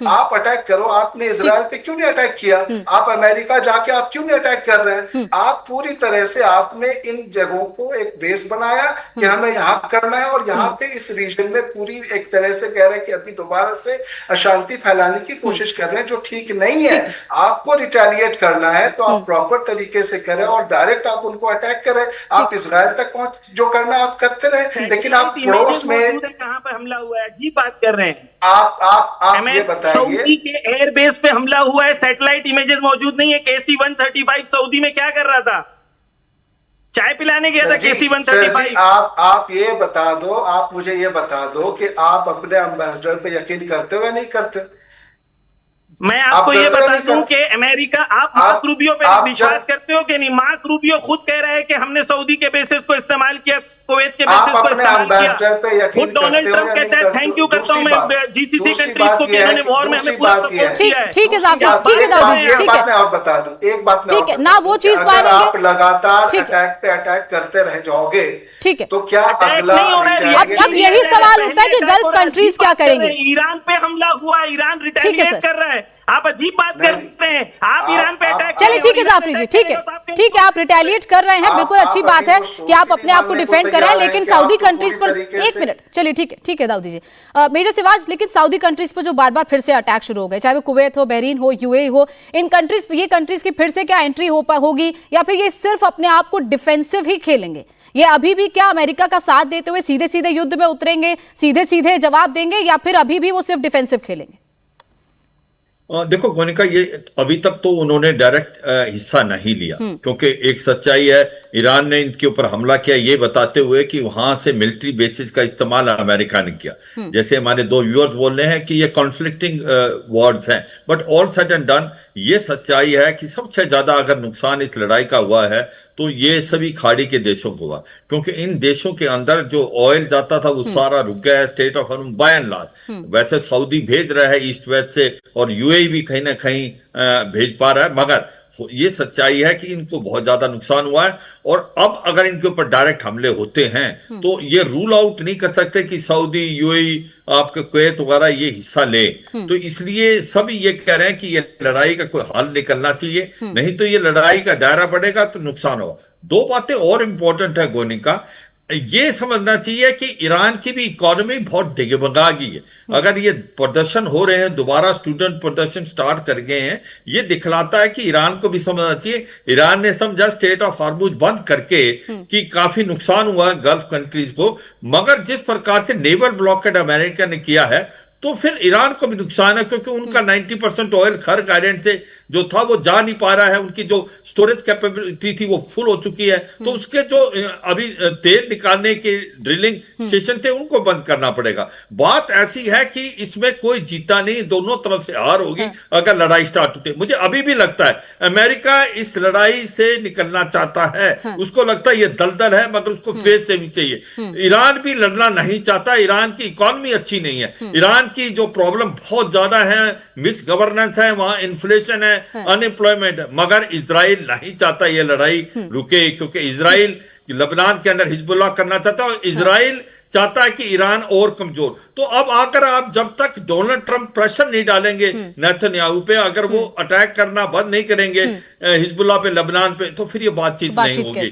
आप अटैक करो, आपने इसराइल पे क्यों नहीं अटैक किया? आप अमेरिका जाके आप क्यों नहीं अटैक कर रहे हैं? आप पूरी तरह से आपने इन जगहों को एक बेस बनाया कि हमें यहाँ करना है, और यहाँ पे इस रीजन में पूरी एक तरह से कह रहे हैं कि अभी दोबारा से अशांति फैलाने की कोशिश कर रहे हैं, जो ठीक नहीं है। आपको रिटेलिएट करना है तो आप प्रॉपर तरीके से करें और डायरेक्ट आप उनको अटैक करें। आप इसराइल तक पहुंच जो करना आप करते रहे, लेकिन आप पड़ोस में कहां पर हमला हुआ है जी बात कर रहे हैं आप ये बताइए। सऊदी के एयरबेस पे हमला हुआ है, सैटेलाइट इमेजेस मौजूद नहीं है। KC-135 सऊदी में क्या कर रहा था? चाय पिलाने गया था KC-135। आप ये बता दो, आप मुझे ये बता दो कि आप अपने एम्बेसडर पे यकीन करते हो या नहीं करते? मैं आपको ये बता दूं कि अमेरिका, आप मार्क रूबियो पे विश्वास करते हो कि नहीं? मार्क रूबियो खुद कह रहे हैं कि हमने सऊदी के बेसिस को इस्तेमाल किया, कुवैत के बेसिस को इस्तेमाल किया। खुद डोनाल्ड ट्रंप कहता है थैंक यू करता हूं मैं GCC कंट्रीज को कि इन्होंने वॉर में हमें पूरा सपोर्ट किया है। ठीक है साहब, ठीक है दाऊद जी, ठीक है। मैं और बता दूं एक बात, ठीक है ना, वो चीज अगर आप लगातार अटैक पे अटैक करते रह जाओगे, ठीक है, तो क्या अगला अब यही सवाल उठता है कि गल्फ कंट्रीज क्या करेंगे? ईरान पे हमला हुआ, ईरान रिटेलिएट कर रहा है, आप अजीब बात करते हैं। आप ईरान पे अटैक, चलिए ठीक है जाफरी जी, ठीक है, ठीक है, आप रिटेलिएट कर रहे हैं, बिल्कुल अच्छी बात है कि आप अपने आप को डिफेंड कर रहे हैं, लेकिन सऊदी कंट्रीज पर एक मिनट, चलिए ठीक है दाऊदी जी। मेजर सिवाज, लेकिन सऊदी कंट्रीज पर जो बार बार फिर से अटैक शुरू हो गए, चाहे वो कुवैत हो, बहरीन हो, UAE हो, इन कंट्रीज, ये कंट्रीज की फिर से क्या एंट्री होगी, या फिर ये सिर्फ अपने आप को डिफेंसिव ही खेलेंगे? ये अभी भी क्या अमेरिका का साथ देते हुए सीधे सीधे युद्ध में उतरेंगे, सीधे सीधे जवाब देंगे, या फिर अभी भी वो सिर्फ डिफेंसिव खेलेंगे? देखो गोनिका, ये अभी तक तो उन्होंने डायरेक्ट हिस्सा नहीं लिया, क्योंकि एक सच्चाई है, ईरान ने इनके ऊपर हमला किया ये बताते हुए कि वहां से मिलिट्री बेसिस का इस्तेमाल अमेरिका ने किया। जैसे हमारे दो व्यूअर्स बोल रहे हैं कि ये कॉन्फ्लिक्टिंग वर्ड्स हैं, but all said and done ये सच्चाई है कि सबसे ज्यादा अगर नुकसान इस लड़ाई का हुआ है तो ये सभी खाड़ी के देशों को हुआ, क्योंकि इन देशों के अंदर जो ऑयल जाता था वो सारा रुक गया है। State of Hormuz by and large, वैसे सऊदी भेज रहा है ईस्ट वेस्ट से, और UAE भी कहीं ना कहीं भेज पा रहा है, मगर ये सच्चाई है कि इनको बहुत ज्यादा नुकसान हुआ है। और अब अगर इनके ऊपर डायरेक्ट हमले होते हैं तो ये रूल आउट नहीं कर सकते कि सऊदी, UAE, आपके कुवैत वगैरह ये हिस्सा ले। तो इसलिए सभी ये कह रहे हैं कि ये लड़ाई का कोई हल निकलना चाहिए, नहीं तो ये लड़ाई का दायरा बढ़ेगा तो नुकसान होगा। दो बातें और इंपॉर्टेंट है गोनिका, ये समझना चाहिए कि ईरान की भी इकोनॉमी बहुत डगमगा गई है। अगर ये प्रदर्शन हो रहे हैं, दोबारा स्टूडेंट प्रदर्शन स्टार्ट कर गए हैं, ये दिखलाता है कि ईरान को भी समझना चाहिए। ईरान ने समझा स्टेट ऑफ हॉर्मुज बंद करके कि काफी नुकसान हुआ है गल्फ कंट्रीज को, मगर जिस प्रकार से नेवल ब्लॉकेड अमेरिका ने किया है तो फिर ईरान को भी नुकसान है, क्योंकि उनका 90% ऑयल खर्क आइलैंड से जो था वो जा नहीं पा रहा है, उनकी जो स्टोरेज कैपेबिलिटी थी वो फुल हो चुकी है। तो उसके जो अभी तेल निकालने के ड्रिलिंग स्टेशन थे उनको बंद करना पड़ेगा। बात ऐसी है कि इसमें कोई जीता नहीं, दोनों तरफ से हार होगी अगर लड़ाई स्टार्ट होती है। मुझे अभी भी लगता है अमेरिका इस लड़ाई से निकलना चाहता है, उसको लगता है ये दलदल है मगर उसको फेस से भी चाहिए। ईरान भी लड़ना नहीं चाहता, ईरान की इकोनॉमी अच्छी नहीं है, ईरान की जो प्रॉब्लम बहुत ज्यादा है, मिस गवर्नेंस है, वहां इन्फ्लेशन है, अनएम्प्लॉयमेंट है, मगर इजराइल नहीं चाहता ये लड़ाई रुके, क्योंकि इजराइल लबनान के अंदर हिजबुल्लाह करना चाहता है और इजराइल चाहता है कि ईरान और कमजोर। तो अब आकर आप जब तक डोनाल्ड ट्रंप प्रेशर नहीं डालेंगे नेतन्याहू पे, अगर वो अटैक करना बंद नहीं करेंगे हिजबुल्लाह पे, लबनान पे, तो फिर ये बातचीत नहीं होगी।